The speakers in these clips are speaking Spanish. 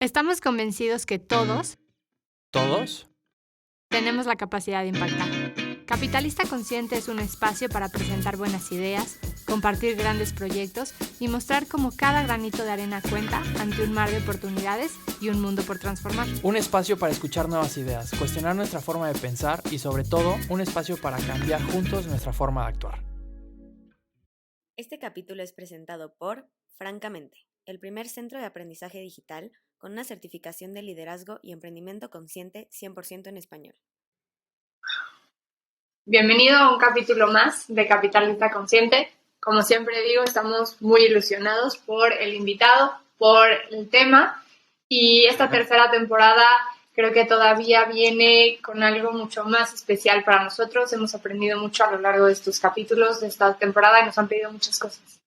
Estamos convencidos que todos ¿Todos? tenemos la capacidad de impactar. Capitalista Consciente es un espacio para presentar buenas ideas, compartir grandes proyectos y mostrar cómo cada granito de arena cuenta ante un mar de oportunidades y un mundo por transformar. Un espacio para escuchar nuevas ideas, cuestionar nuestra forma de pensar y sobre todo un espacio para cambiar juntos nuestra forma de actuar. Este capítulo es presentado por Francamente, el primer centro de aprendizaje digital con una certificación de liderazgo y emprendimiento consciente 100% en español. Bienvenido a un capítulo más de Capitalista Consciente. Como siempre digo, estamos muy ilusionados por el invitado, por el tema, y esta tercera temporada creo que todavía viene con algo mucho más especial para nosotros. Hemos aprendido mucho a lo largo de estos capítulos de esta temporada y nos han pedido muchas cosas.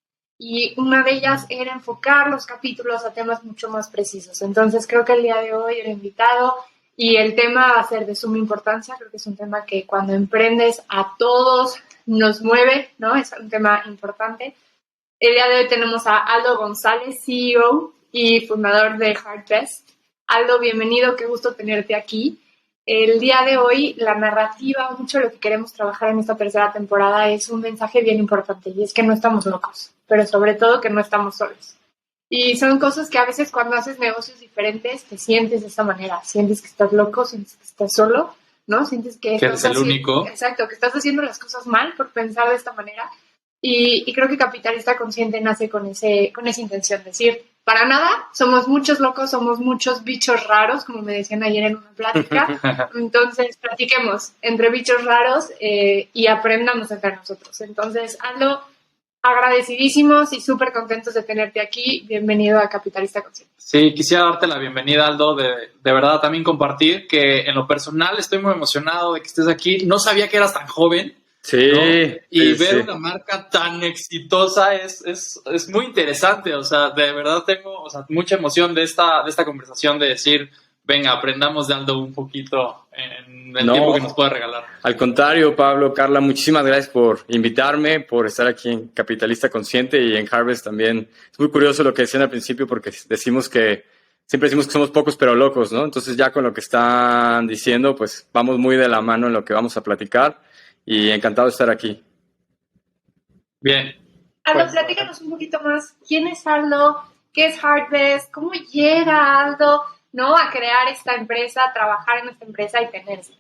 Y una de ellas era enfocar los capítulos a temas mucho más precisos. Entonces creo que el día de hoy el invitado y el tema va a ser de suma importancia. Creo que es un tema que cuando emprendes a todos nos mueve, ¿no? Es un tema importante. El día de hoy tenemos a Aldo González, CEO y fundador de Heartbest. Aldo, bienvenido, qué gusto tenerte aquí. El día de hoy, la narrativa, mucho de lo que queremos trabajar en esta tercera temporada es un mensaje bien importante, y es que no estamos locos, pero sobre todo que no estamos solos. Y son cosas que a veces cuando haces negocios diferentes te sientes de esa manera, sientes que estás loco, sientes que estás solo, ¿no? Sientes que eres el único. Exacto, que estás haciendo las cosas mal por pensar de esta manera. Y creo que Capitalista Consciente nace con esa intención, decir, para nada, somos muchos locos, somos muchos bichos raros, como me decían ayer en una plática. Entonces, platiquemos entre bichos raros y aprendamos entre nosotros. Entonces, Aldo, agradecidísimos y súper contentos de tenerte aquí. Bienvenido a Capitalista Consciente. Sí, quisiera darte la bienvenida, Aldo, de verdad también compartir que en lo personal estoy muy emocionado de que estés aquí. No sabía que eras tan joven. Sí, ¿no? Y sí, ver una marca tan exitosa es muy interesante. O sea, de verdad tengo mucha emoción de esta conversación, de decir, venga, aprendamos de Aldo un poquito en el tiempo que nos pueda regalar. Al contrario, Pablo, Carla, muchísimas gracias por invitarme, por estar aquí en Capitalista Consciente y en Heartbest también. Es muy curioso lo que decían al principio porque siempre decimos que somos pocos pero locos, ¿no? Entonces ya con lo que están diciendo, pues vamos muy de la mano en lo que vamos a platicar. Y encantado de estar aquí. Bien. Aldo, platícanos un poquito más. ¿Quién es Aldo? ¿Qué es Heartbest? ¿Cómo llega Aldo, ¿no?, a crear esta empresa, a trabajar en esta empresa y tenerse?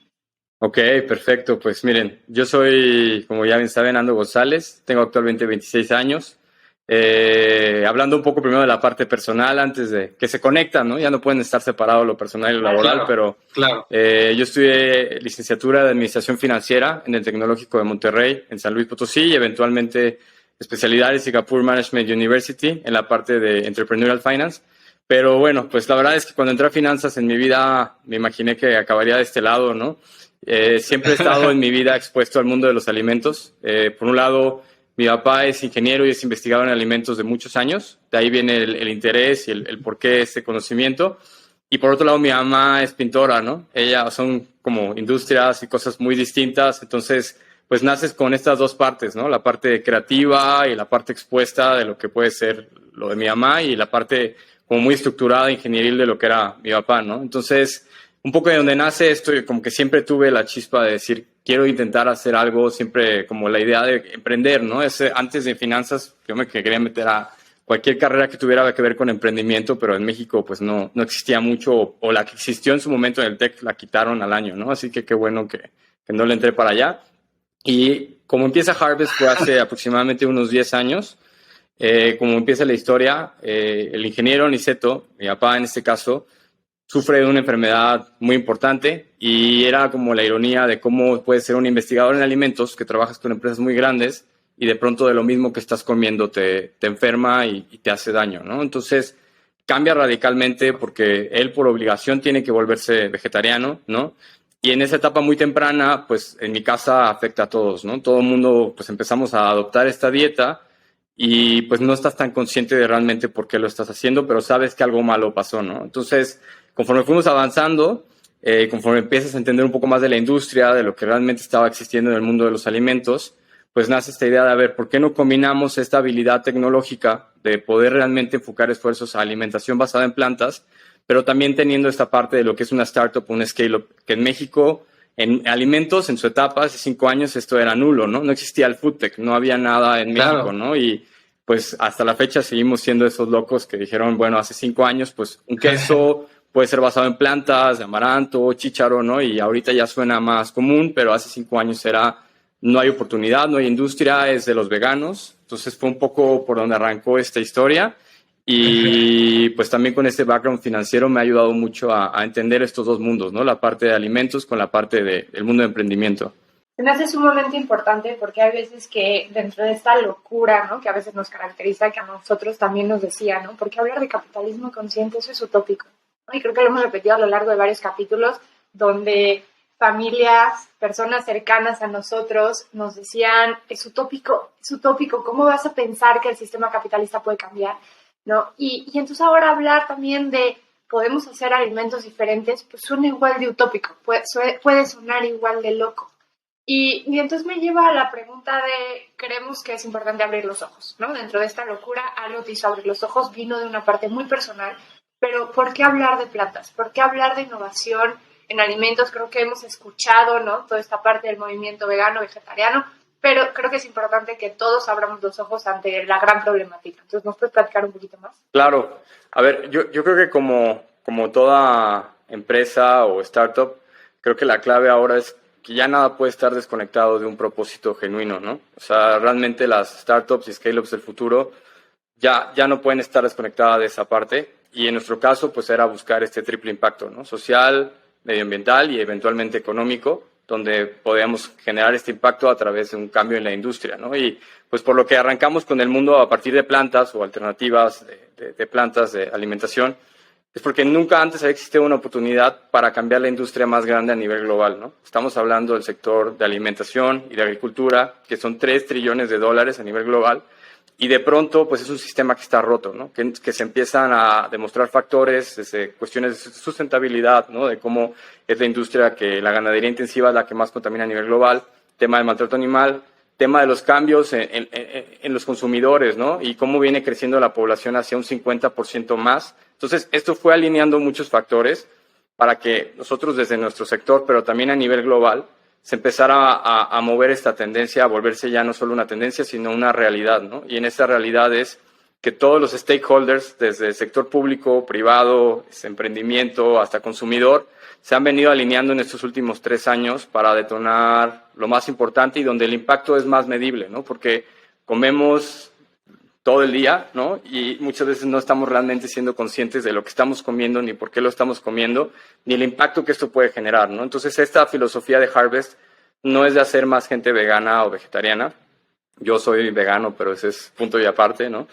Ok, perfecto. Pues miren, yo soy, como ya bien saben, Aldo González. Tengo actualmente 26 años. Hablando un poco primero de la parte personal, antes de que se conectan, ¿no? Ya no pueden estar separados lo personal y lo laboral, claro. Yo estudié licenciatura de Administración Financiera en el Tecnológico de Monterrey, en San Luis Potosí, y eventualmente especialidad en Singapore Management University en la parte de Entrepreneurial Finance. Pero bueno, pues la verdad es que cuando entré a finanzas en mi vida me imaginé que acabaría de este lado, ¿no? Siempre he estado en mi vida expuesto al mundo de los alimentos. Por un lado, mi papá es ingeniero y es investigador en alimentos de muchos años. De ahí viene el interés y el por qué este conocimiento. Y por otro lado, mi mamá es pintora, ¿no? Son como industrias y cosas muy distintas. Entonces, pues naces con estas dos partes, ¿no? La parte creativa y la parte expuesta de lo que puede ser lo de mi mamá y la parte como muy estructurada, ingenieril de lo que era mi papá, ¿no? Entonces, un poco de donde nace esto, como que siempre tuve la chispa de decir, quiero intentar hacer algo, siempre como la idea de emprender, ¿no? Antes de finanzas, yo me quería meter a cualquier carrera que tuviera que ver con emprendimiento, pero en México pues no existía mucho, o la que existió en su momento en el TEC la quitaron al año, ¿no? Así que qué bueno que no le entré para allá. Y como empieza Heartbest fue hace aproximadamente unos 10 años. Como empieza la historia, el ingeniero Niceto, mi papá en este caso, sufre de una enfermedad muy importante y era como la ironía de cómo puedes ser un investigador en alimentos, que trabajas con empresas muy grandes y de pronto de lo mismo que estás comiendo te enferma y te hace daño, ¿no? Entonces cambia radicalmente porque él por obligación tiene que volverse vegetariano, ¿no? Y en esa etapa muy temprana, pues en mi casa afecta a todos, ¿no? Todo el mundo pues empezamos a adoptar esta dieta y pues no estás tan consciente de realmente por qué lo estás haciendo, pero sabes que algo malo pasó, ¿no? Entonces, conforme fuimos avanzando, conforme empiezas a entender un poco más de la industria, de lo que realmente estaba existiendo en el mundo de los alimentos, pues nace esta idea de, a ver, ¿por qué no combinamos esta habilidad tecnológica de poder realmente enfocar esfuerzos a alimentación basada en plantas, pero también teniendo esta parte de lo que es una startup, un scale-up, que en México, en alimentos, en su etapa, hace 5 años, esto era nulo, ¿no? No existía el food tech, no había nada en México, ¿no? Y pues hasta la fecha seguimos siendo esos locos que dijeron, bueno, hace 5 años, pues un queso puede ser basado en plantas, de amaranto, chícharo, ¿no? Y ahorita ya suena más común, pero hace 5 años era, no hay oportunidad, no hay industria, es de los veganos. Entonces fue un poco por donde arrancó esta historia. Y pues también con este background financiero me ha ayudado mucho a entender estos dos mundos, ¿no? La parte de alimentos con la parte del mundo de emprendimiento. Se me hace sumamente importante porque hay veces que dentro de esta locura, ¿no?, que a veces nos caracteriza, que a nosotros también nos decía, ¿no? Porque hablar de capitalismo consciente, eso es utópico, ¿no? Y creo que lo hemos repetido a lo largo de varios capítulos donde familias, personas cercanas a nosotros nos decían, es utópico, ¿cómo vas a pensar que el sistema capitalista puede cambiar? ¿No? Y entonces ahora hablar también de podemos hacer alimentos diferentes, pues suena igual de utópico, puede sonar igual de loco. Y entonces me lleva a la pregunta de, creemos que es importante abrir los ojos, ¿no? Dentro de esta locura, algo te hizo abrir los ojos, vino de una parte muy personal, pero ¿por qué hablar de plantas? ¿Por qué hablar de innovación en alimentos? Creo que hemos escuchado, ¿no?, toda esta parte del movimiento vegano, vegetariano, pero creo que es importante que todos abramos los ojos ante la gran problemática. Entonces, ¿nos puedes platicar un poquito más? Claro. A ver, yo creo que como toda empresa o startup, creo que la clave ahora es que ya nada puede estar desconectado de un propósito genuino, ¿no? O sea, realmente las startups y scale-ups del futuro ya no pueden estar desconectadas de esa parte. Y en nuestro caso, pues era buscar este triple impacto, ¿no? Social, medioambiental y eventualmente económico, donde podíamos generar este impacto a través de un cambio en la industria, ¿no? Y pues por lo que arrancamos con el mundo a partir de plantas o alternativas de plantas de alimentación, es porque nunca antes había existido una oportunidad para cambiar la industria más grande a nivel global, ¿no? Estamos hablando del sector de alimentación y de agricultura, que son $3 trillones a nivel global, y de pronto pues es un sistema que está roto, ¿no? Que se empiezan a demostrar factores, desde cuestiones de sustentabilidad, ¿no? De cómo es la industria, que la ganadería intensiva es la que más contamina a nivel global, tema del maltrato animal, tema de los cambios en los consumidores, ¿no? Y cómo viene creciendo la población hacia un 50% más. Entonces, esto fue alineando muchos factores para que nosotros desde nuestro sector, pero también a nivel global, se empezara a mover esta tendencia, a volverse ya no solo una tendencia, sino una realidad, ¿no? Y en esa realidad es que todos los stakeholders, desde el sector público, privado, emprendimiento, hasta consumidor, se han venido alineando en estos últimos 3 años para detonar lo más importante y donde el impacto es más medible, ¿no? Porque comemos todo el día, ¿no? Y muchas veces no estamos realmente siendo conscientes de lo que estamos comiendo, ni por qué lo estamos comiendo, ni el impacto que esto puede generar, ¿no? Entonces, esta filosofía de Harvest no es de hacer más gente vegana o vegetariana. Yo soy vegano, pero ese es punto y aparte, ¿no?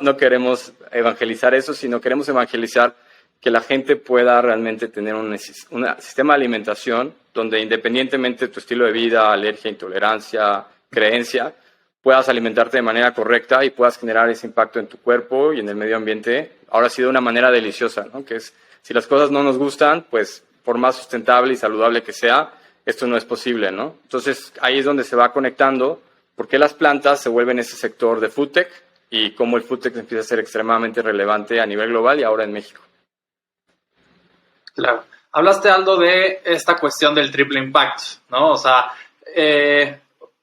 No queremos evangelizar eso, sino queremos evangelizar que la gente pueda realmente tener un sistema de alimentación donde, independientemente de tu estilo de vida, alergia, intolerancia, creencia, puedas alimentarte de manera correcta y puedas generar ese impacto en tu cuerpo y en el medio ambiente, ahora sí de una manera deliciosa, ¿no? Que es, si las cosas no nos gustan, pues por más sustentable y saludable que sea, esto no es posible, ¿no? Entonces, ahí es donde se va conectando por qué las plantas se vuelven ese sector de food tech y cómo el food tech empieza a ser extremadamente relevante a nivel global y ahora en México. Claro. Hablaste, Aldo, de esta cuestión del triple impacto, ¿no? O sea,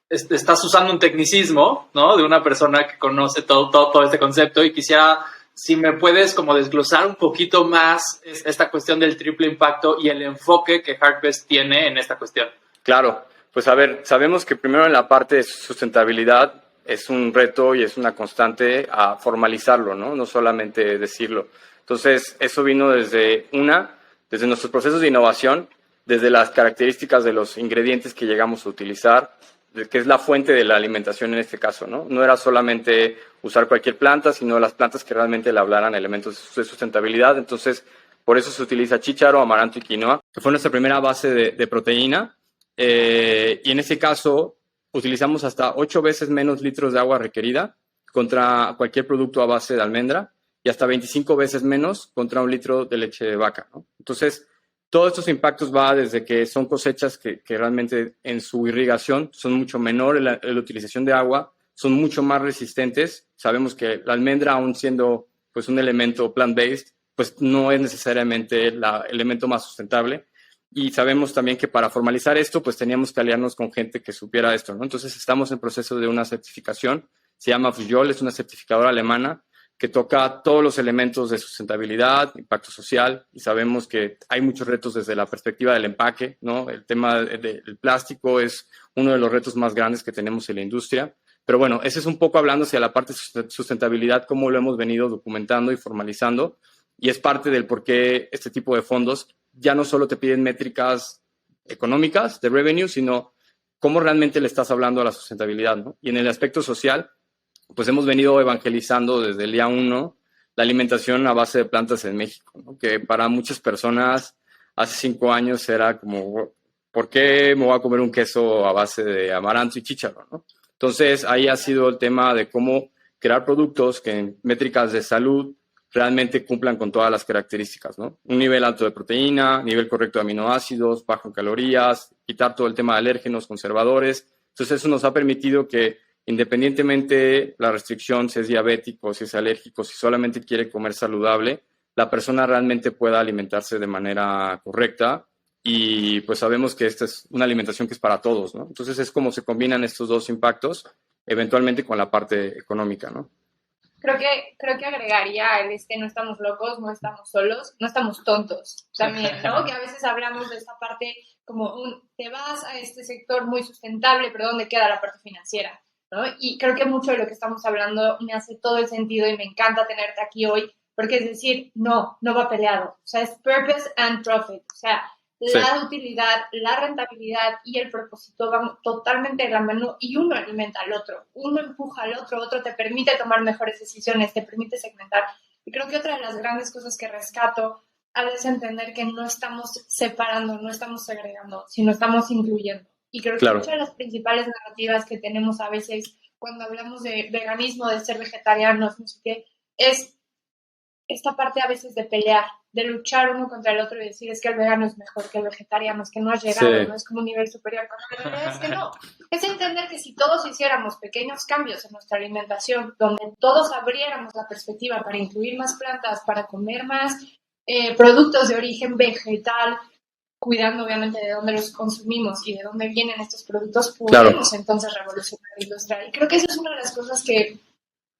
estás usando un tecnicismo, ¿no?, de una persona que conoce todo este concepto, y quisiera, si me puedes como desglosar un poquito más esta cuestión del triple impacto y el enfoque que Harvest tiene en esta cuestión. Claro, pues a ver, sabemos que primero en la parte de sustentabilidad es un reto y es una constante a formalizarlo, ¿no? No solamente decirlo. Entonces, eso vino desde nuestros procesos de innovación, desde las características de los ingredientes que llegamos a utilizar, que es la fuente de la alimentación en este caso, ¿no? No era solamente usar cualquier planta, sino las plantas que realmente le hablaran elementos de sustentabilidad. Entonces, por eso se utiliza chícharo, amaranto y quinoa, que fue nuestra primera base de proteína. Y en ese caso, utilizamos hasta 8 veces menos litros de agua requerida contra cualquier producto a base de almendra y hasta 25 veces menos contra 1 litro de leche de vaca, ¿no? Entonces, todos estos impactos va desde que son cosechas que realmente en su irrigación son mucho menor en la utilización de agua, son mucho más resistentes. Sabemos que la almendra, aún siendo pues un elemento plant-based, pues no es necesariamente el elemento más sustentable. Y sabemos también que para formalizar esto, pues teníamos que aliarnos con gente que supiera esto, ¿no? Entonces estamos en proceso de una certificación, se llama Fujol, es una certificadora alemana que toca todos los elementos de sustentabilidad, impacto social, y sabemos que hay muchos retos desde la perspectiva del empaque, ¿no? El tema del plástico es uno de los retos más grandes que tenemos en la industria. Pero bueno, ese es un poco hablando hacia la parte de sustentabilidad, cómo lo hemos venido documentando y formalizando, y es parte del por qué este tipo de fondos ya no solo te piden métricas económicas de revenue, sino cómo realmente le estás hablando a la sustentabilidad, ¿no? Y en el aspecto social, pues hemos venido evangelizando desde el día 1 la alimentación a base de plantas en México, ¿no? Que para muchas personas hace 5 años era como, ¿por qué me voy a comer un queso a base de amaranto y chícharo, ¿no? Entonces, ahí ha sido el tema de cómo crear productos que en métricas de salud realmente cumplan con todas las características, ¿no? Un nivel alto de proteína, nivel correcto de aminoácidos, bajo en calorías, quitar todo el tema de alérgenos, conservadores. Entonces, eso nos ha permitido que, independientemente la restricción, si es diabético, si es alérgico, si solamente quiere comer saludable, la persona realmente pueda alimentarse de manera correcta. Y pues sabemos que esta es una alimentación que es para todos, ¿no? Entonces es como se combinan estos dos impactos, eventualmente con la parte económica, ¿no? Creo que agregaría el no estamos locos, no estamos solos, no estamos tontos también, ¿no? Que a veces hablamos de esta parte como te vas a este sector muy sustentable, pero ¿dónde queda la parte financiera? ¿No? Y creo que mucho de lo que estamos hablando me hace todo el sentido y me encanta tenerte aquí hoy, porque es decir, no va peleado. O sea, es purpose and profit. O sea, la utilidad, la rentabilidad y el propósito van totalmente de la mano y uno alimenta al otro. Uno empuja al otro te permite tomar mejores decisiones, te permite segmentar. Y creo que otra de las grandes cosas que rescato es entender que no estamos separando, no estamos segregando, sino estamos incluyendo. Y creo que muchas de las principales narrativas que tenemos a veces cuando hablamos de veganismo, de ser vegetarianos, no sé qué, es esta parte a veces de pelear, de luchar uno contra el otro y decir es que el vegano es mejor que el vegetariano, es que no has llegado, no es como un nivel superior. Pero la realidad es que no. Es entender que si todos hiciéramos pequeños cambios en nuestra alimentación, donde todos abriéramos la perspectiva para incluir más plantas, para comer más productos de origen vegetal, cuidando obviamente de dónde los consumimos y de dónde vienen estos productos, podemos entonces revolucionar la industria. Y creo que eso es una de las cosas que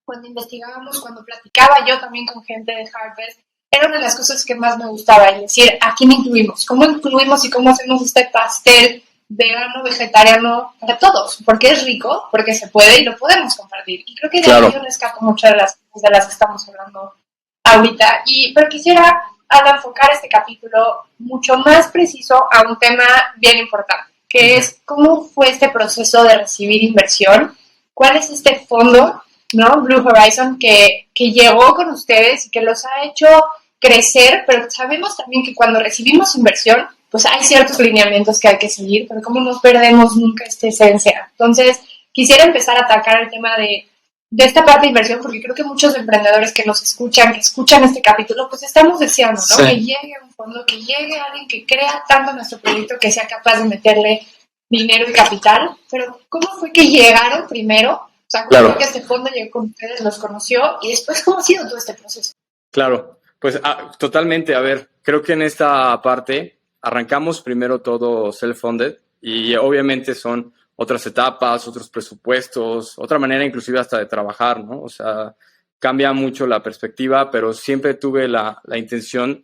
cuando investigábamos, cuando platicaba yo también con gente de Harvest, era una de las cosas que más me gustaba, es decir, ¿a quién incluimos? ¿Cómo incluimos y cómo hacemos este pastel vegano, vegetariano para todos? Porque es rico, porque se puede y lo podemos compartir. Y creo que de ahí yo rescato muchas de las cosas de las que estamos hablando ahorita. Pero quisiera enfocar este capítulo mucho más preciso a un tema bien importante, que es cómo fue este proceso de recibir inversión, cuál es este fondo, ¿no? Blue Horizon, que llegó con ustedes y que los ha hecho crecer, pero sabemos también que cuando recibimos inversión, pues hay ciertos lineamientos que hay que seguir, pero cómo no perdemos nunca esta esencia. Entonces, quisiera empezar a atacar el tema de esta parte de inversión, porque creo que muchos emprendedores que nos escuchan, que escuchan este capítulo, pues estamos deseando, ¿no? Que llegue un fondo, que llegue alguien que crea tanto nuestro proyecto que sea capaz de meterle dinero y capital. Pero, ¿cómo fue que llegaron primero? O sea, ¿cómo fue que este fondo llegó con ustedes, los conoció? Y después, ¿cómo ha sido todo este proceso? Claro, pues totalmente. A ver, creo que en esta parte arrancamos primero todo self-funded y obviamente son otras etapas, otros presupuestos, otra manera inclusive hasta de trabajar, ¿no? O sea, cambia mucho la perspectiva, pero siempre tuve la intención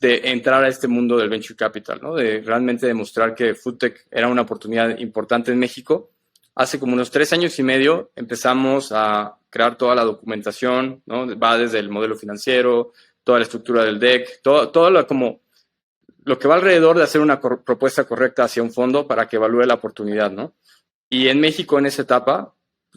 de entrar a este mundo del venture capital, ¿no? De realmente demostrar que FoodTech era una oportunidad importante en México. Hace como unos 3 años y medio empezamos a crear toda la documentación, ¿no? Va desde el modelo financiero, toda la estructura del deck, todo lo que va alrededor de hacer una propuesta correcta hacia un fondo para que evalúe la oportunidad, ¿no? Y en México, en esa etapa,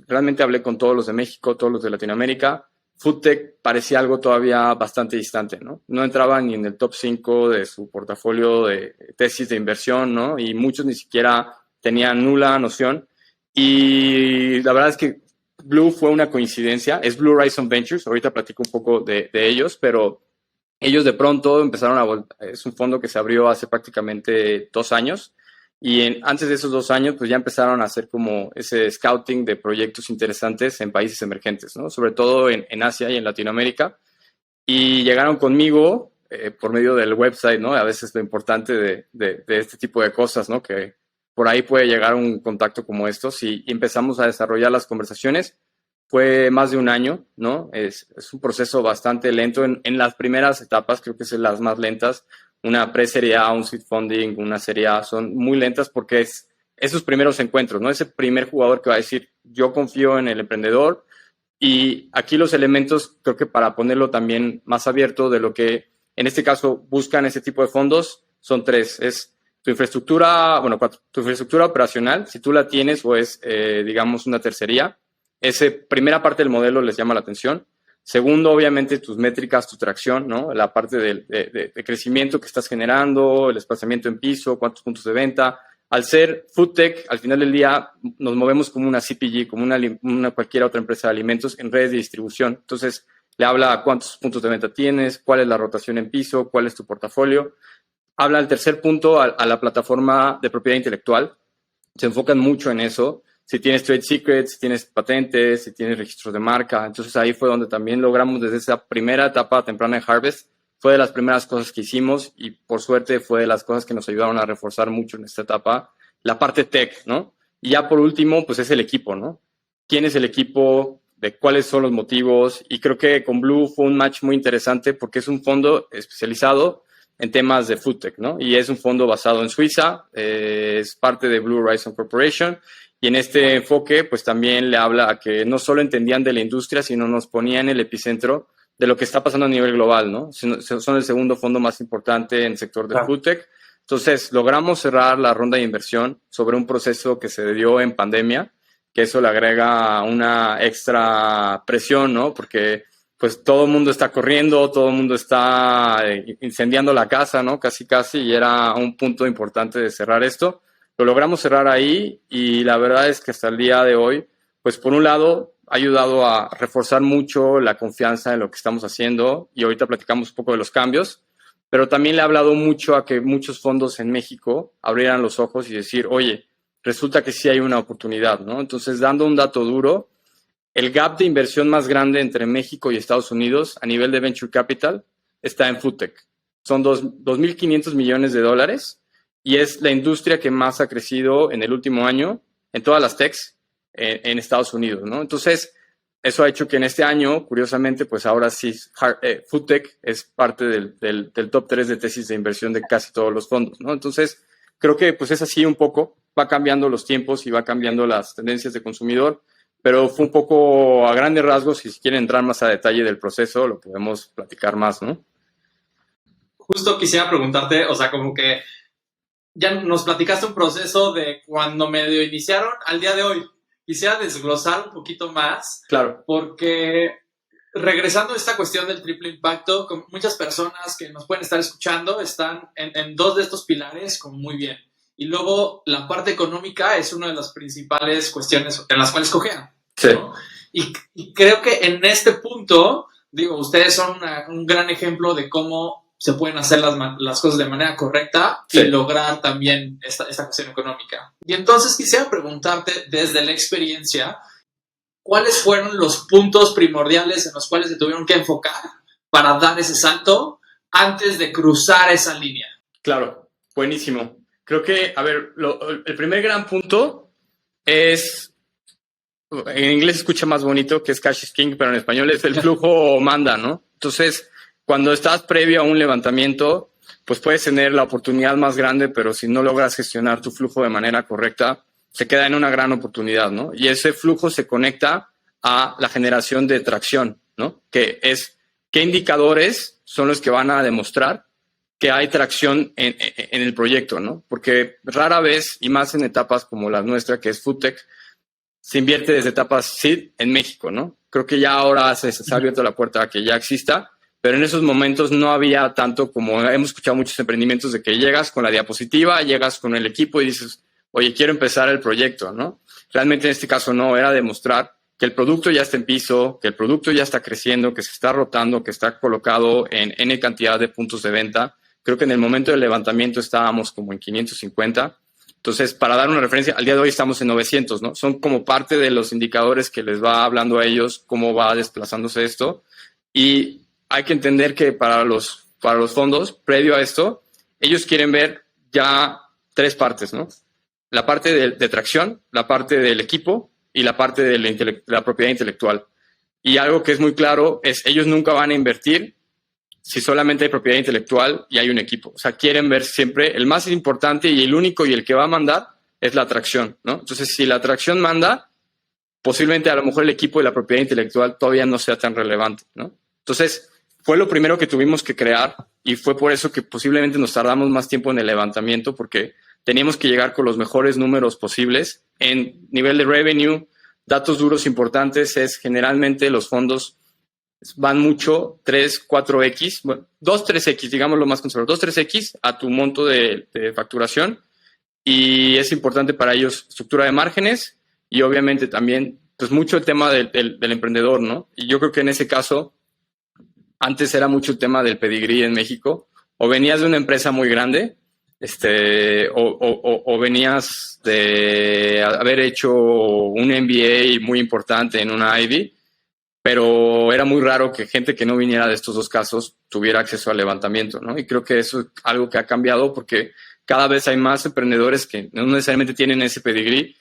realmente hablé con todos los de México, todos los de Latinoamérica. FoodTech parecía algo todavía bastante distante, ¿no? No entraba ni en el top 5 de su portafolio de tesis de inversión, ¿no? Y muchos ni siquiera tenían nula noción. Y la verdad es que Blue fue una coincidencia. Es Blue Horizon Ventures. Ahorita platico un poco de ellos, pero ellos de pronto empezaron es un fondo que se abrió hace prácticamente 2 años. Y antes de esos 2 años, pues ya empezaron a hacer como ese scouting de proyectos interesantes en países emergentes, ¿no? Sobre todo en Asia y en Latinoamérica. y llegaron conmigo por medio del website, ¿no? A veces lo importante de este tipo de cosas, ¿no? Que por ahí puede llegar un contacto como estos y empezamos a desarrollar las conversaciones. Fue más de un año, ¿no? Es un proceso bastante lento en las primeras etapas, creo que son las más lentas. Una pre-serie A, un seed funding, una serie A, son muy lentas porque es esos primeros encuentros, ¿no? Ese primer jugador que va a decir, yo confío en el emprendedor. Y aquí los elementos, creo que para ponerlo también más abierto de lo que en este caso buscan ese tipo de fondos, son 3. Es tu infraestructura, bueno, 4, tu infraestructura operacional, si tú la tienes o es, digamos, una tercería. Esa primera parte del modelo les llama la atención. Segundo, obviamente, tus métricas, tu tracción, ¿no? La parte de crecimiento que estás generando, el desplazamiento en piso, cuántos puntos de venta. Al ser food tech, al final del día nos movemos como una CPG, como una cualquier otra empresa de alimentos en redes de distribución. Entonces, le habla a cuántos puntos de venta tienes, cuál es la rotación en piso, cuál es tu portafolio. Habla al tercer punto, a la plataforma de propiedad intelectual. Se enfocan mucho en eso. Si tienes trade secrets, si tienes patentes, si tienes registros de marca. Entonces, ahí fue donde también logramos desde esa primera etapa temprana de Harvest. Fue de las primeras cosas que hicimos y por suerte fue de las cosas que nos ayudaron a reforzar mucho en esta etapa, la parte tech, ¿no? Y ya por último, pues es el equipo, ¿no? ¿Quién es el equipo? ¿De cuáles son los motivos? Y creo que con Blue fue un match muy interesante porque es un fondo especializado en temas de food tech, ¿no? Y es un fondo basado en Suiza, es parte de Blue Horizon Corporation y en este enfoque pues también le habla a que no solo entendían de la industria, sino nos ponía en el epicentro de lo que está pasando a nivel global, ¿no? Son el segundo fondo más importante en el sector de food tech. Entonces, logramos cerrar la ronda de inversión sobre un proceso que se dio en pandemia, que eso le agrega una extra presión, ¿no? Porque, pues, todo el mundo está corriendo, todo el mundo está incendiando la casa, ¿no? Casi, y era un punto importante de cerrar esto. Lo logramos cerrar ahí y la verdad es que hasta el día de hoy, pues, por un lado, ha ayudado a reforzar mucho la confianza en lo que estamos haciendo y ahorita platicamos un poco de los cambios, pero también le ha hablado mucho a que muchos fondos en México abrieran los ojos y decir, oye, resulta que sí hay una oportunidad, ¿no? Entonces, dando un dato duro, el gap de inversión más grande entre México y Estados Unidos a nivel de venture capital está en foodtech. Son 2.500 millones de dólares y es la industria que más ha crecido en el último año en todas las techs en Estados Unidos, ¿no? Entonces, eso ha hecho que en este año, curiosamente, pues ahora sí, foodtech es parte del top 3 de tesis de inversión de casi todos los fondos, ¿no? Entonces, creo que pues es así un poco, va cambiando los tiempos y va cambiando las tendencias de consumidor, pero fue un poco a grandes rasgos, si quieren entrar más a detalle del proceso, lo podemos platicar más, ¿no? Justo quisiera preguntarte, o sea, como que ya nos platicaste un proceso de cuando medio iniciaron al día de hoy. Quisiera desglosar un poquito más. Claro. Porque regresando a esta cuestión del triple impacto, con muchas personas que nos pueden estar escuchando están en 2 de estos pilares como muy bien. Y luego la parte económica es una de las principales cuestiones en las cuales cojean, sí, ¿no? Y creo que en este punto, digo, ustedes son un gran ejemplo de cómo se pueden hacer las cosas de manera correcta y lograr también esta cuestión económica. Y entonces quisiera preguntarte desde la experiencia, ¿cuáles fueron los puntos primordiales en los cuales se tuvieron que enfocar para dar ese salto antes de cruzar esa línea? Claro, buenísimo. Creo que, a ver, el primer gran punto es, en inglés se escucha más bonito, que es cash is king, pero en español es el flujo manda, ¿no? Entonces, cuando estás previo a un levantamiento, pues puedes tener la oportunidad más grande, pero si no logras gestionar tu flujo de manera correcta, se queda en una gran oportunidad, ¿no? Y ese flujo se conecta a la generación de tracción, ¿no? Que es qué indicadores son los que van a demostrar que hay tracción en el proyecto, ¿no? Porque rara vez, y más en etapas como la nuestra, que es foodtech, se invierte desde etapas seed en México, ¿no? Creo que ya ahora se ha abierto la puerta a que ya exista, pero en esos momentos no había tanto como hemos escuchado muchos emprendimientos de que llegas con la diapositiva, llegas con el equipo y dices, oye, quiero empezar el proyecto, ¿no? Realmente en este caso no, era demostrar que el producto ya está en piso, que el producto ya está creciendo, que se está rotando, que está colocado en N cantidad de puntos de venta. Creo que en el momento del levantamiento estábamos como en 550. Entonces, para dar una referencia, al día de hoy estamos en 900, ¿no? Son como parte de los indicadores que les va hablando a ellos cómo va desplazándose esto. Y hay que entender que para los fondos, previo a esto, ellos quieren ver ya 3 partes, ¿no? La parte de tracción, la parte del equipo y la parte de la propiedad intelectual. Y algo que es muy claro es ellos nunca van a invertir si solamente hay propiedad intelectual y hay un equipo. O sea, quieren ver siempre el más importante y el único y el que va a mandar es la atracción, ¿no? Entonces, si la atracción manda, posiblemente a lo mejor el equipo y la propiedad intelectual todavía no sea tan relevante, ¿no? Entonces, fue lo primero que tuvimos que crear y fue por eso que posiblemente nos tardamos más tiempo en el levantamiento, porque teníamos que llegar con los mejores números posibles. En nivel de revenue, datos duros importantes es generalmente los fondos van mucho 3, 4X, bueno, 2, 3X, digamos lo más conservador, 2, 3X a tu monto de facturación, y es importante para ellos estructura de márgenes y obviamente también pues mucho el tema del emprendedor, ¿no? Y yo creo que en ese caso antes era mucho el tema del pedigrí en México, o venías de una empresa muy grande, o venías de haber hecho un MBA muy importante en una Ivy, pero era muy raro que gente que no viniera de estos 2 casos tuviera acceso al levantamiento, ¿no? Y creo que eso es algo que ha cambiado porque cada vez hay más emprendedores que no necesariamente tienen ese pedigrí,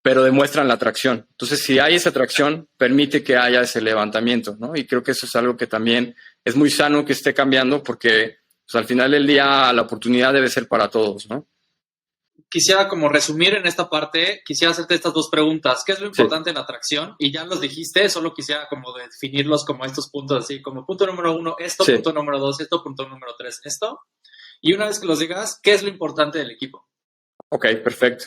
pero demuestran la atracción. Entonces, si hay esa atracción, permite que haya ese levantamiento, ¿no? Y creo que eso es algo que también es muy sano que esté cambiando porque pues, al final del día la oportunidad debe ser para todos, ¿no? Quisiera como resumir en esta parte, quisiera hacerte estas 2 preguntas. ¿Qué es lo importante en la atracción? Y ya los dijiste, solo quisiera como definirlos como estos puntos, así como punto número 1, esto, sí. Punto número 2, esto, punto número 3, esto. Y una vez que los digas, ¿qué es lo importante del equipo? Ok, perfecto.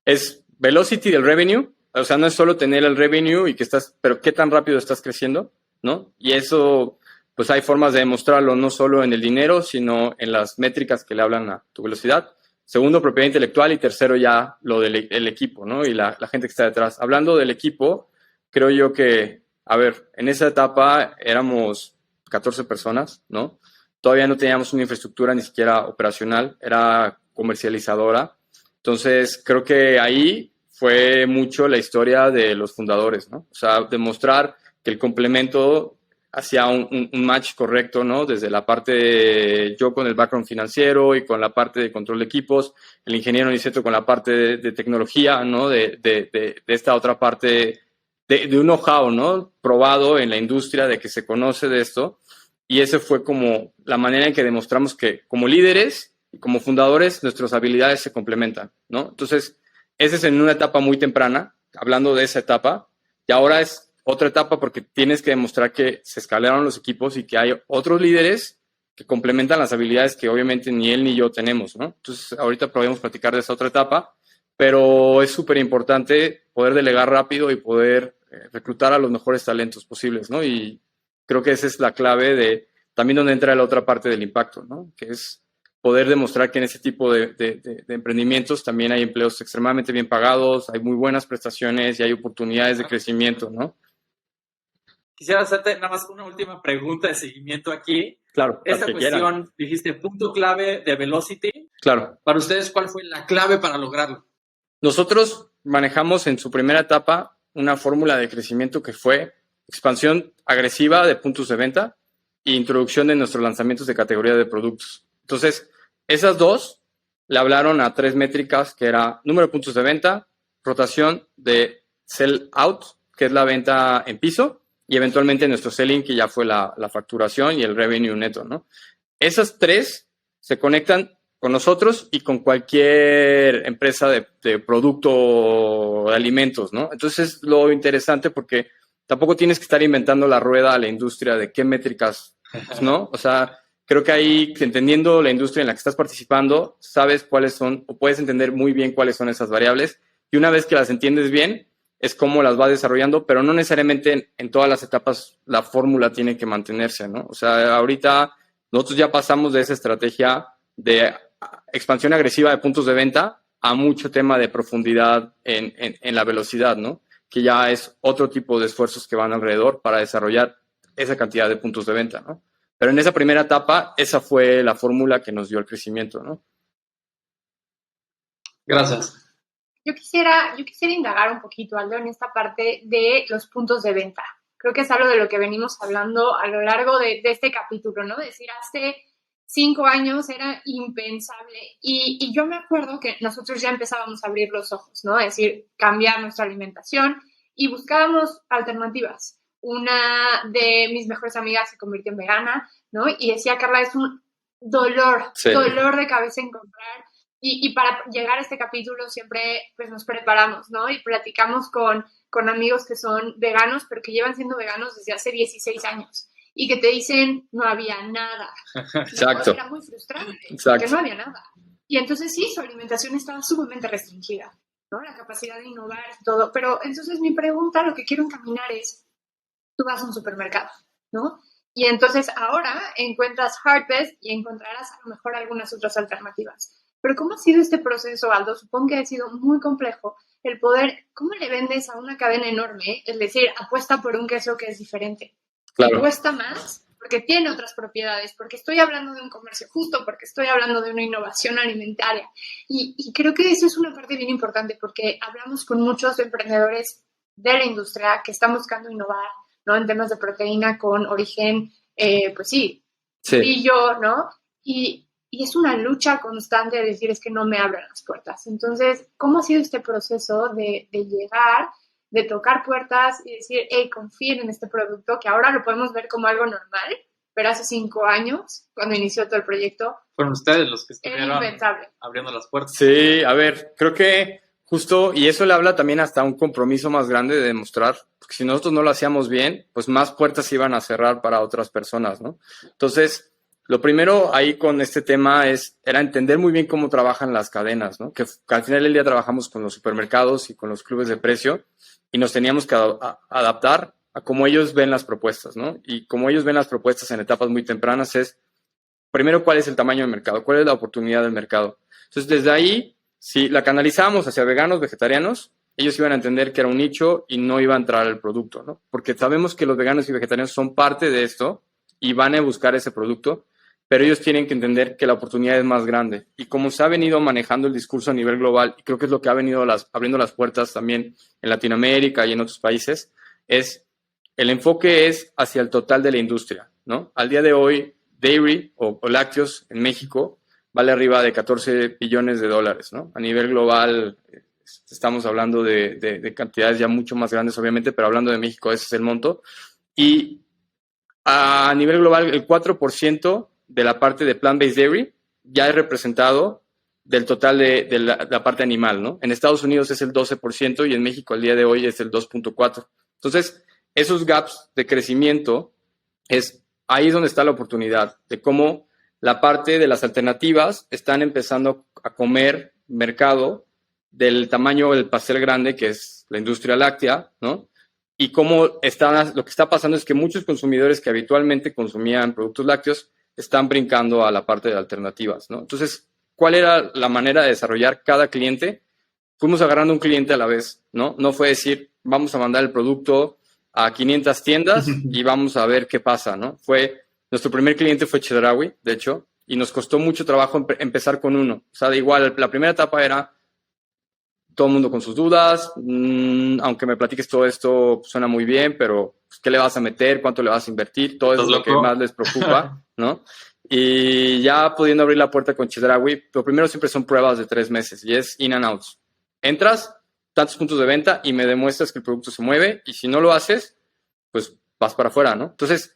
Es velocity del revenue, o sea, no es solo tener el revenue y que estás, pero qué tan rápido estás creciendo, ¿no? Y eso, pues hay formas de demostrarlo, no solo en el dinero, sino en las métricas que le hablan a tu velocidad. Segundo, propiedad intelectual, y tercero ya lo del el equipo, ¿no? Y la gente que está detrás. Hablando del equipo, creo yo que, a ver, en esa etapa éramos 14 personas, ¿no? Todavía no teníamos una infraestructura ni siquiera operacional, era comercializadora. Entonces, creo que ahí fue mucho la historia de los fundadores, ¿no? O sea, demostrar que el complemento hacía un match correcto, ¿no? Desde la parte yo con el background financiero y con la parte de control de equipos, el ingeniero Niceto con la parte de tecnología, ¿no? De esta otra parte de un know-how, ¿no? Probado en la industria, de que se conoce de esto. Y esa fue como la manera en que demostramos que como líderes y como fundadores nuestras habilidades se complementan, ¿no? Entonces, esa es en una etapa muy temprana, hablando de esa etapa, y ahora es otra etapa porque tienes que demostrar que se escalaron los equipos y que hay otros líderes que complementan las habilidades que obviamente ni él ni yo tenemos, ¿no? Entonces, ahorita podemos platicar de esa otra etapa, pero es súper importante poder delegar rápido y poder reclutar a los mejores talentos posibles, ¿no? Y creo que esa es la clave de también donde entra la otra parte del impacto, ¿no? Que es poder demostrar que en ese tipo de emprendimientos también hay empleos extremadamente bien pagados, hay muy buenas prestaciones y hay oportunidades de crecimiento, ¿no? Quisiera hacerte nada más una última pregunta de seguimiento aquí. Claro. Esta cuestión, dijiste punto clave de velocity. Claro. Para ustedes, ¿cuál fue la clave para lograrlo? Nosotros manejamos en su primera etapa una fórmula de crecimiento que fue expansión agresiva de puntos de venta e introducción de nuestros lanzamientos de categoría de productos. Entonces, esas 2 le hablaron a 3 métricas, que era número de puntos de venta, rotación de sell out, que es la venta en piso, y eventualmente nuestro selling, que ya fue la facturación y el revenue neto, ¿no? Esas 3 se conectan con nosotros y con cualquier empresa de producto de alimentos, ¿no? Entonces, es lo interesante porque tampoco tienes que estar inventando la rueda a la industria de qué métricas, ¿no? O sea, creo que ahí, entendiendo la industria en la que estás participando, sabes cuáles son, o puedes entender muy bien cuáles son esas variables, y una vez que las entiendes bien, es cómo las vas desarrollando, pero no necesariamente en todas las etapas la fórmula tiene que mantenerse, ¿no? O sea, ahorita nosotros ya pasamos de esa estrategia de expansión agresiva de puntos de venta a mucho tema de profundidad en la velocidad, ¿no? Que ya es otro tipo de esfuerzos que van alrededor para desarrollar esa cantidad de puntos de venta, ¿no? Pero en esa primera etapa, esa fue la fórmula que nos dio el crecimiento, ¿no? Gracias. Yo quisiera indagar un poquito, Aldo, en esta parte de los puntos de venta. creo que es algo de lo que venimos hablando a lo largo de este capítulo, ¿no? Decir, hace 5 años era impensable y yo me acuerdo que nosotros ya empezábamos a abrir los ojos, ¿no? Es decir, cambiar nuestra alimentación y buscábamos alternativas. Una de mis mejores amigas se convirtió en vegana, ¿no? Y decía, Carla, es un dolor de cabeza encontrar. Y para llegar a este capítulo siempre pues nos preparamos, ¿no? Y platicamos con amigos que son veganos, pero que llevan siendo veganos desde hace 16 años. Y que te dicen, no había nada. Exacto. ¿No? Era muy frustrante, Exacto. porque no había nada. Y entonces sí, su alimentación estaba sumamente restringida, ¿no? La capacidad de innovar y todo. Pero entonces mi pregunta, lo que quiero encaminar es, tú vas a un supermercado, ¿no? Y entonces ahora encuentras Harvest y encontrarás a lo mejor algunas otras alternativas. Pero ¿cómo ha sido este proceso, Aldo? Supongo que ha sido muy complejo el poder, ¿cómo le vendes a una cadena enorme? Es decir, apuesta por un queso que es diferente. Claro. Cuesta más porque tiene otras propiedades, porque estoy hablando de un comercio justo, porque estoy hablando de una innovación alimentaria. Y creo que eso es una parte bien importante porque hablamos con muchos emprendedores de la industria que están buscando innovar, ¿no? En temas de proteína con origen, pues sí, brillo, ¿no? Y es una lucha constante de decir, es que no me abren las puertas. Entonces, ¿cómo ha sido este proceso de llegar, de tocar puertas y decir, hey, confíen en este producto, que ahora lo podemos ver como algo normal, pero hace 5 años, cuando inició todo el proyecto, fueron ustedes los que estuvieron impensable. Abriendo las puertas? Sí, a ver, creo que justo, y eso le habla también hasta un compromiso más grande de demostrar, porque si nosotros no lo hacíamos bien, pues más puertas se iban a cerrar para otras personas, ¿no? Entonces, lo primero ahí con este tema era entender muy bien cómo trabajan las cadenas, ¿no? Que al final del día trabajamos con los supermercados y con los clubes de precio y nos teníamos que adaptar a cómo ellos ven las propuestas, ¿no? Y como ellos ven las propuestas en etapas muy tempranas es, primero, ¿cuál es el tamaño del mercado? ¿Cuál es la oportunidad del mercado? Entonces, desde ahí, si la canalizábamos hacia veganos, vegetarianos, ellos iban a entender que era un nicho y no iba a entrar al producto, ¿no? Porque sabemos que los veganos y vegetarianos son parte de esto y van a buscar ese producto, pero ellos tienen que entender que la oportunidad es más grande. Y como se ha venido manejando el discurso a nivel global, y creo que es lo que ha venido abriendo las puertas también en Latinoamérica y en otros países, el enfoque es hacia el total de la industria, ¿no? Al día de hoy, dairy o lácteos en México vale arriba de $14 billones, ¿no? A nivel global estamos hablando de cantidades ya mucho más grandes, obviamente, pero hablando de México, ese es el monto. Y a nivel global, el 4% de la parte de plant-based dairy ya es representado del total de la parte animal, ¿no? En Estados Unidos es el 12% y en México al día de hoy es el 2.4%. Entonces, esos gaps de crecimiento ahí es donde está la oportunidad de cómo la parte de las alternativas están empezando a comer mercado del tamaño del pastel grande, que es la industria láctea, ¿no? Y cómo lo que está pasando es que muchos consumidores que habitualmente consumían productos lácteos están brincando a la parte de alternativas, ¿no? Entonces, ¿cuál era la manera de desarrollar cada cliente? Fuimos agarrando un cliente a la vez, ¿no? No fue decir, vamos a mandar el producto a 500 tiendas y vamos a ver qué pasa, ¿no? Nuestro primer cliente fue Chedraui, de hecho, y nos costó mucho trabajo empezar con uno. O sea, de igual, la primera etapa era todo el mundo con sus dudas, aunque me platiques todo esto, suena muy bien, pero pues, ¿qué le vas a meter? ¿Cuánto le vas a invertir? Todo eso es lo que más les preocupa, ¿no? Y ya pudiendo abrir la puerta con Chedraui, lo primero siempre son pruebas de 3 meses y es in and outs. Entras, tantos puntos de venta y me demuestras que el producto se mueve y si no lo haces, pues vas para afuera, ¿no? Entonces,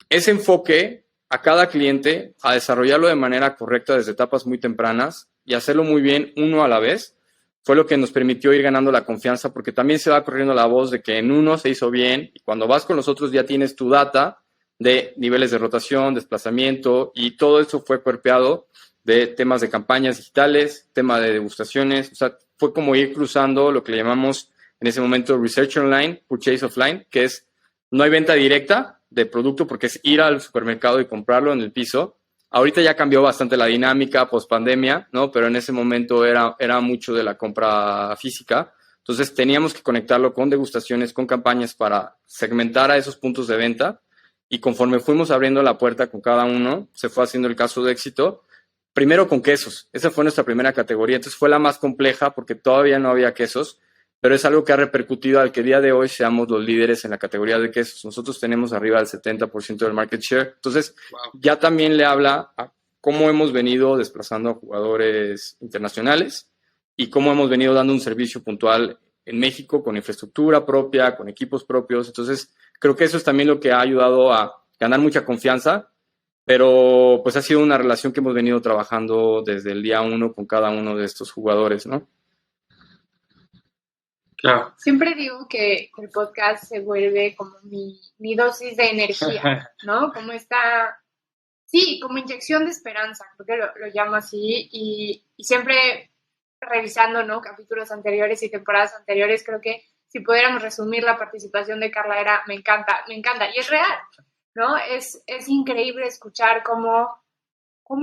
ese enfoque a cada cliente, a desarrollarlo de manera correcta desde etapas muy tempranas y hacerlo muy bien uno a la vez, fue lo que nos permitió ir ganando la confianza, porque también se va corriendo la voz de que en uno se hizo bien y cuando vas con los otros ya tienes tu data de niveles de rotación, desplazamiento y todo eso fue cuerpeado de temas de campañas digitales, tema de degustaciones, o sea, fue como ir cruzando lo que le llamamos en ese momento Research Online, Purchase Offline, que es no hay venta directa de producto porque es ir al supermercado y comprarlo en el piso. Ahorita ya cambió bastante la dinámica post-pandemia, ¿no? Pero en ese momento era mucho de la compra física. Entonces teníamos que conectarlo con degustaciones, con campañas para segmentar a esos puntos de venta. Y conforme fuimos abriendo la puerta con cada uno, se fue haciendo el caso de éxito. Primero con quesos. Esa fue nuestra primera categoría. Entonces fue la más compleja porque todavía no había quesos. pero es algo que ha repercutido al que el día de hoy seamos los líderes en la categoría de quesos. Nosotros tenemos arriba del 70% del market share. Entonces, ya también le habla a cómo hemos venido desplazando a jugadores internacionales y cómo hemos venido dando un servicio puntual en México con infraestructura propia, con equipos propios. Entonces, creo que eso es también lo que ha ayudado a ganar mucha confianza, pero pues ha sido una relación que hemos venido trabajando desde el día 1 con cada uno de estos jugadores, ¿no? Claro. Siempre digo que el podcast se vuelve como mi dosis de energía, ¿no? Como como inyección de esperanza, creo que lo llamo así, y siempre revisando, ¿no? Capítulos anteriores y temporadas anteriores, creo que si pudiéramos resumir la participación de Carla era, me encanta, y es real, ¿no? Es increíble escuchar cómo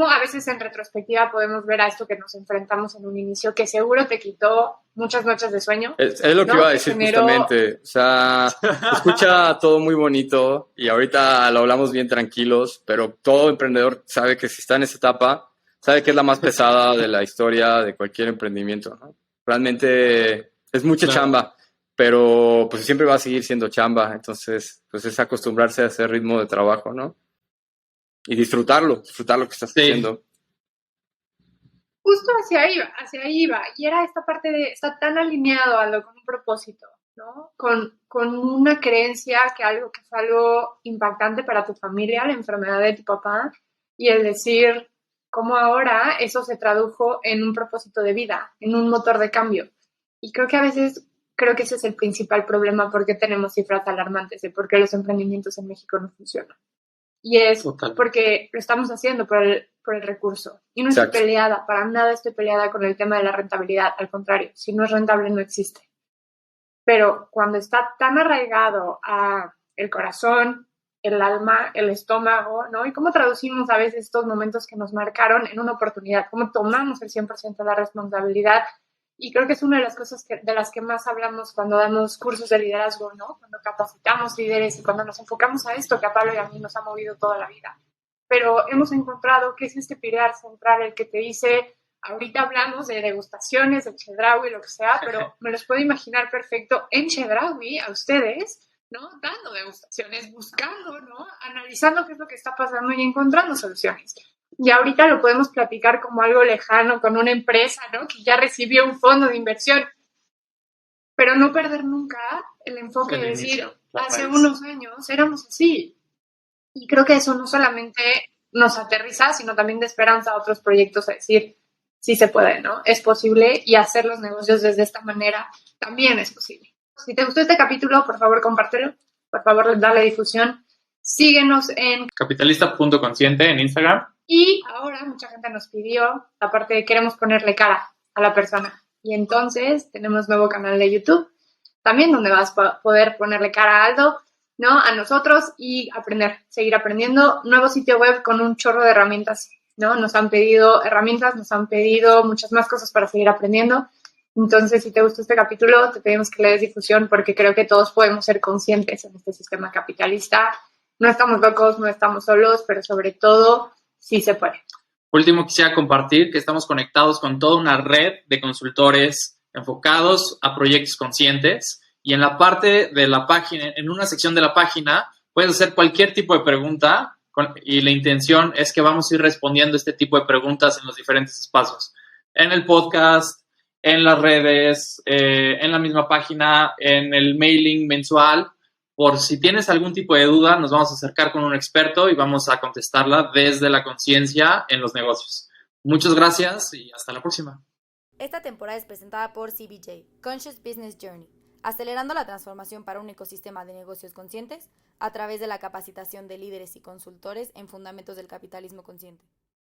a veces en retrospectiva podemos ver a esto que nos enfrentamos en un inicio, que seguro te quitó muchas noches de sueño. Es lo que iba a decir justamente. O sea, escucha todo muy bonito y ahorita lo hablamos bien tranquilos, pero todo emprendedor sabe que si está en esa etapa, sabe que es la más pesada de la historia de cualquier emprendimiento, ¿no? Realmente es mucha chamba, pero pues siempre va a seguir siendo chamba. Entonces, pues es acostumbrarse a ese ritmo de trabajo, ¿no? Y disfrutar lo que estás haciendo. Justo hacia ahí iba. Y era esta parte de estar tan alineado con un propósito, ¿no? Con una creencia que fue algo impactante para tu familia, la enfermedad de tu papá, y el decir cómo ahora eso se tradujo en un propósito de vida, en un motor de cambio. Y creo que ese es el principal problema porque tenemos cifras alarmantes de por qué los emprendimientos en México no funcionan. Y es porque lo estamos haciendo por el recurso. Y no estoy peleada, para nada estoy peleada con el tema de la rentabilidad. Al contrario, si no es rentable no existe. Pero cuando está tan arraigado a el corazón, el alma, el estómago, ¿no? Y cómo traducimos a veces estos momentos que nos marcaron en una oportunidad, cómo tomamos el 100% de la responsabilidad. Y creo que es una de las cosas de las que más hablamos cuando damos cursos de liderazgo, ¿no? Cuando capacitamos líderes y cuando nos enfocamos a esto que a Pablo y a mí nos ha movido toda la vida. Pero hemos encontrado que es este pilar central el que te dice, ahorita hablamos de degustaciones, de Chedraui, lo que sea, pero me los puedo imaginar perfecto en Chedraui a ustedes, ¿no? Dando degustaciones, buscando, ¿no? Analizando qué es lo que está pasando y encontrando soluciones. Y ahorita lo podemos platicar como algo lejano con una empresa, ¿no? Que ya recibió un fondo de inversión. Pero no perder nunca el enfoque de decir, hace unos años éramos así. Y creo que eso no solamente nos aterriza, sino también de esperanza a otros proyectos a decir, sí se puede, ¿no? Es posible y hacer los negocios desde esta manera también es posible. Si te gustó este capítulo, por favor, compártelo. Por favor, dale difusión. Síguenos en capitalista.consciente en Instagram. Y ahora mucha gente nos pidió, aparte de queremos ponerle cara a la persona. Y entonces tenemos nuevo canal de YouTube, también donde vas a poder ponerle cara a Aldo, ¿no? A nosotros y seguir aprendiendo. Nuevo sitio web con un chorro de herramientas, ¿no? Nos han pedido herramientas, nos han pedido muchas más cosas para seguir aprendiendo. Entonces, si te gustó este capítulo, te pedimos que le des difusión porque creo que todos podemos ser conscientes en este sistema capitalista. No estamos locos, no estamos solos, pero sobre todo, sí se puede. Último, quisiera compartir que estamos conectados con toda una red de consultores enfocados a proyectos conscientes y en la parte de la página, en una sección de la página, puedes hacer cualquier tipo de pregunta y la intención es que vamos a ir respondiendo este tipo de preguntas en los diferentes espacios. En el podcast, en las redes, en la misma página, en el mailing mensual. Por si tienes algún tipo de duda, nos vamos a acercar con un experto y vamos a contestarla desde la conciencia en los negocios. Muchas gracias y hasta la próxima. Esta temporada es presentada por CBJ, Conscious Business Journey, acelerando la transformación para un ecosistema de negocios conscientes a través de la capacitación de líderes y consultores en fundamentos del capitalismo consciente.